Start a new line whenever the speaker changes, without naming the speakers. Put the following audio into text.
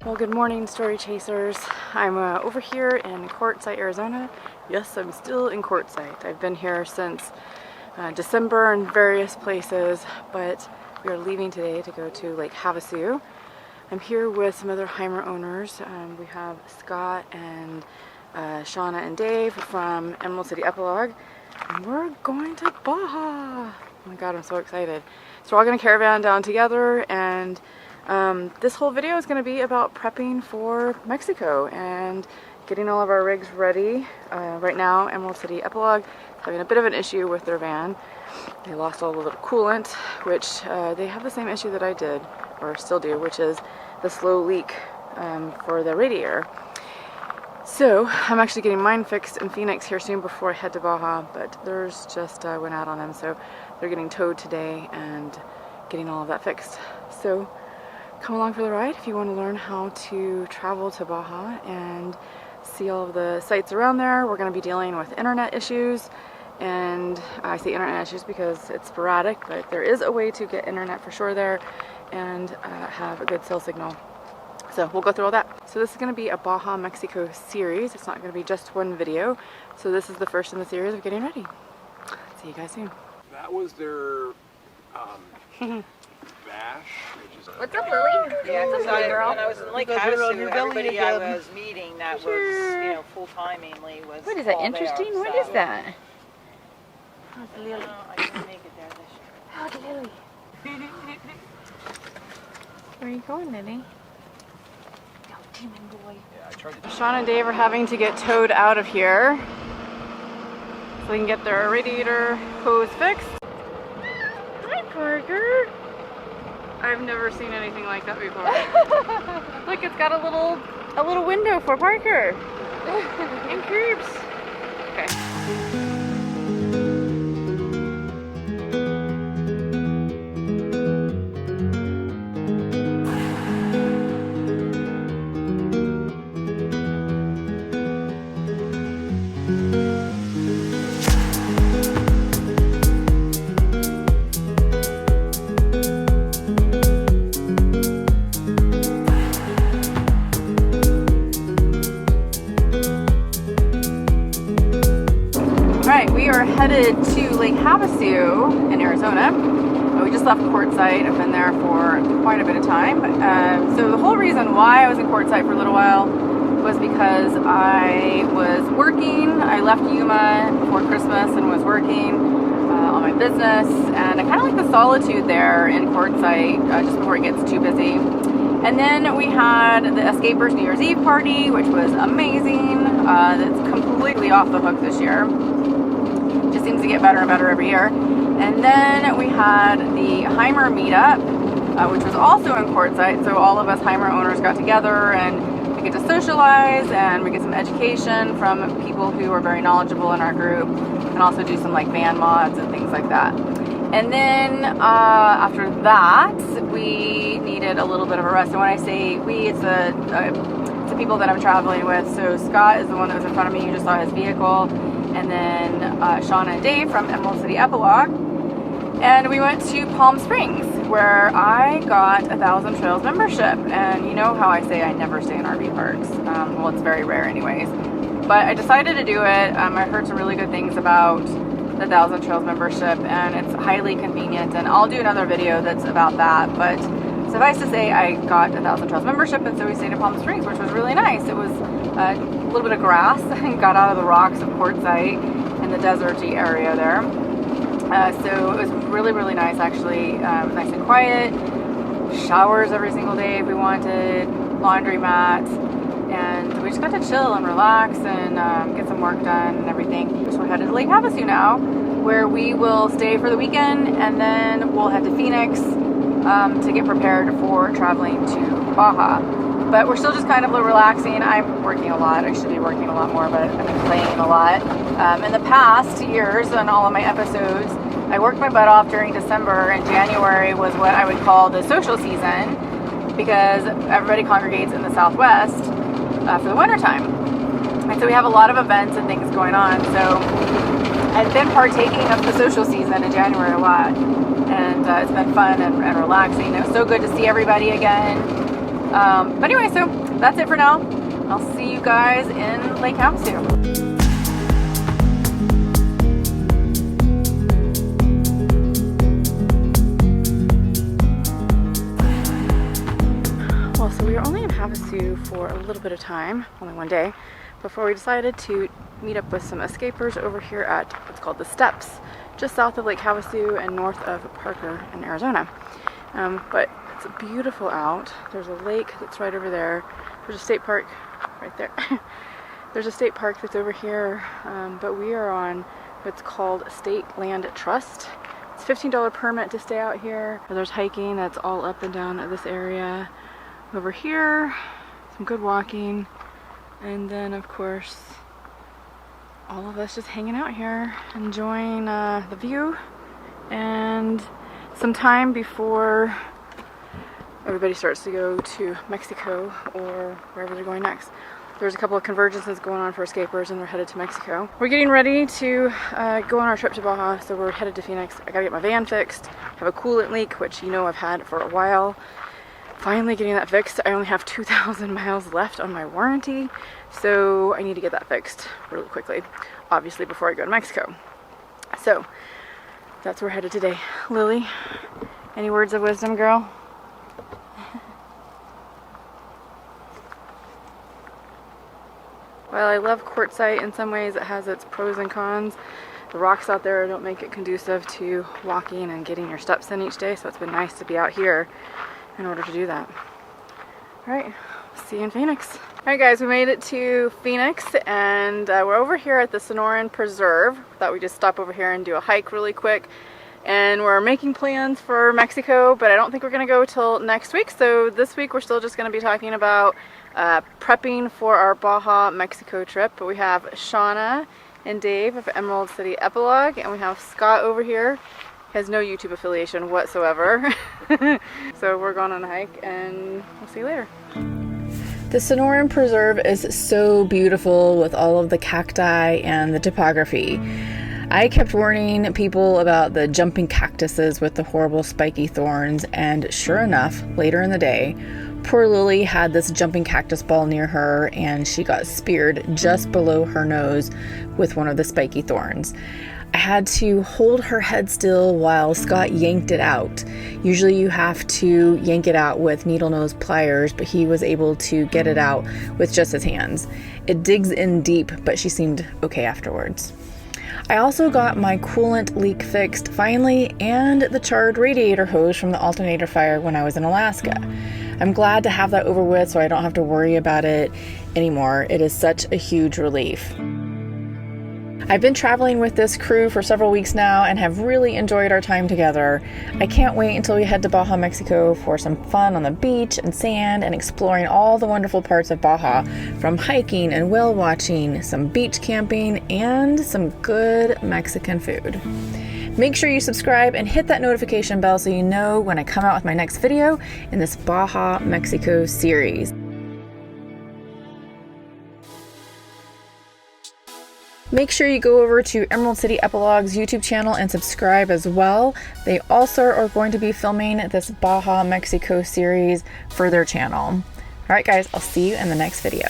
Well, good morning, story chasers. I'm over here in Quartzsite, Arizona. Yes, I'm still in Quartzsite. I've been here since December in various places, but we are leaving today to go to Lake Havasu. I'm here with some other Heimer owners. We have Scott and Shauna and Dave from Emerald City Epilogue, and we're going to Baja. Oh my God, I'm so excited. So we're all going to caravan down together, and this whole video is going to be about prepping for Mexico and getting all of our rigs ready. Right now, Emerald City Epilogue is having a bit of an issue with their van. They lost all the little coolant, which they have the same issue that I did, or still do, which is the slow leak for the radiator. So I'm actually getting mine fixed in Phoenix here soon before I head to Baja, but theirs just went out on them, so they're getting towed today and getting all of that fixed. So come along for the ride if you want to learn how to travel to Baja and see all of the sites around there. We're going to be dealing with internet issues, and I say internet issues because it's sporadic, but there is a way to get internet for sure there and have a good cell signal. So we'll go through all that. So this is going to be a Baja Mexico series. It's not going to be just one video. So this is the first in the series of getting ready. See you guys soon.
That was their Bash.
What's up, Lily?
Yeah,
What's up, girl?
when I was in Lake Havasu, everybody I was meeting that was, full-time mainly was
What is that,
all
interesting?
there,
What
so.
is that?
I didn't make it there this year.
Howdy, Lily. Where are you going, Lily? Go, demon boy.
Yeah, I tried to.
Sean and Dave are having to get towed out of here so they can get their radiator hose fixed. Hi, Parker. I've never seen anything like that before. Look, it's got a little window for Parker and creeps. Okay. We are headed to Lake Havasu in Arizona. We just left Quartzsite. I've been there for quite a bit of time. So the whole reason why I was in Quartzsite for a little while was because I was working. I left Yuma before Christmas and was working on my business, and I kind of like the solitude there in Quartzsite just before it gets too busy. And then we had the Escapers New Year's Eve party, which was amazing. That's completely off the hook this year. Just seems to get better and better every year. And then we had the Heimer meetup, which was also in Quartzsite. So all of us Heimer owners got together and we get to socialize and we get some education from people who are very knowledgeable in our group, and also do some like van mods and things like that. And then after that, we needed a little bit of a rest. And when I say we, it's the people that I'm traveling with. So Scott is the one that was in front of me. You just saw his vehicle. And then Shauna and Dave from Emerald City Epilogue. And we went to Palm Springs, where I got 1,000 Trails membership. And you know how I say I never stay in RV parks. Well, it's very rare anyways. But I decided to do it. I heard some really good things about the 1,000 Trails membership, and it's highly convenient. And I'll do another video that's about that. But suffice to say, I got 1,000 Trails membership, and so we stayed in Palm Springs, which was really nice. It was a little bit of grass and got out of the rocks of Quartzsite in the deserty area there. So it was really, really nice actually. Nice and quiet. Showers every single day if we wanted. Laundry mats. And we just got to chill and relax and get some work done and everything. So we're headed to Lake Havasu now, where we will stay for the weekend, and then we'll head to Phoenix to get prepared for traveling to Baja. But we're still just kind of relaxing. I'm working a lot. I should be working a lot more, but I've been playing a lot. In the past years on all of my episodes, I worked my butt off during December, and January was what I would call the social season, because everybody congregates in the Southwest for the winter time. And so we have a lot of events and things going on. So I've been partaking of the social season in January a lot, and it's been fun and relaxing. It was so good to see everybody again. But anyway, so that's it for now. I'll see you guys in Lake Havasu. Well, so we were only in Havasu for a little bit of time, only one day, before we decided to meet up with some escapers over here at what's called the Steps, just south of Lake Havasu and north of Parker in Arizona. But it's beautiful out. There's a lake that's right over there. There's a state park right there. There's a state park that's over here, but we are on what's called State Land Trust. It's a $15 permit to stay out here. There's hiking that's all up and down this area. Over here, some good walking, and then of course all of us just hanging out here, enjoying the view and some time before everybody starts to go to Mexico or wherever they're going next. There's a couple of convergences going on for escapers and they're headed to Mexico. We're getting ready to go on our trip to Baja, so we're headed to Phoenix. I gotta get my van fixed. I have a coolant leak, which you know I've had for a while. Finally getting that fixed. I only have 2,000 miles left on my warranty, so I need to get that fixed really quickly, obviously before I go to Mexico. So that's where we're headed today. Lily, any words of wisdom, girl? While I love quartzite, in some ways it has its pros and cons. The rocks out there don't make it conducive to walking and getting your steps in each day, so it's been nice to be out here in order to do that. Alright, see you in Phoenix. Alright guys, we made it to Phoenix and we're over here at the Sonoran Preserve. Thought we'd just stop over here and do a hike really quick. And we're making plans for Mexico, but I don't think we're gonna go till next week. So this week we're still just gonna be talking about prepping for our Baja Mexico trip. But we have Shauna and Dave of Emerald City Epilogue, and we have Scott over here. Has no YouTube affiliation whatsoever. So we're going on a hike and we'll see you later. The Sonoran Preserve is so beautiful with all of the cacti and the topography. I kept warning people about the jumping cactuses with the horrible spiky thorns, and sure enough, later in the day, poor Lily had this jumping cactus ball near her and she got speared just below her nose with one of the spiky thorns. I had to hold her head still while Scott yanked it out. Usually you have to yank it out with needle nose pliers, but he was able to get it out with just his hands. It digs in deep, but she seemed okay afterwards. I also got my coolant leak fixed finally, and the charred radiator hose from the alternator fire when I was in Alaska. I'm glad to have that over with so I don't have to worry about it anymore. It is such a huge relief. I've been traveling with this crew for several weeks now and have really enjoyed our time together. I can't wait until we head to Baja Mexico for some fun on the beach and sand and exploring all the wonderful parts of Baja, from hiking and whale watching, some beach camping, and some good Mexican food. Make sure you subscribe and hit that notification bell so you know when I come out with my next video in this Baja Mexico series. Make sure you go over to Emerald City Epilogue's YouTube channel and subscribe as well. They also are going to be filming this Baja Mexico series for their channel. Alright guys, I'll see you in the next video.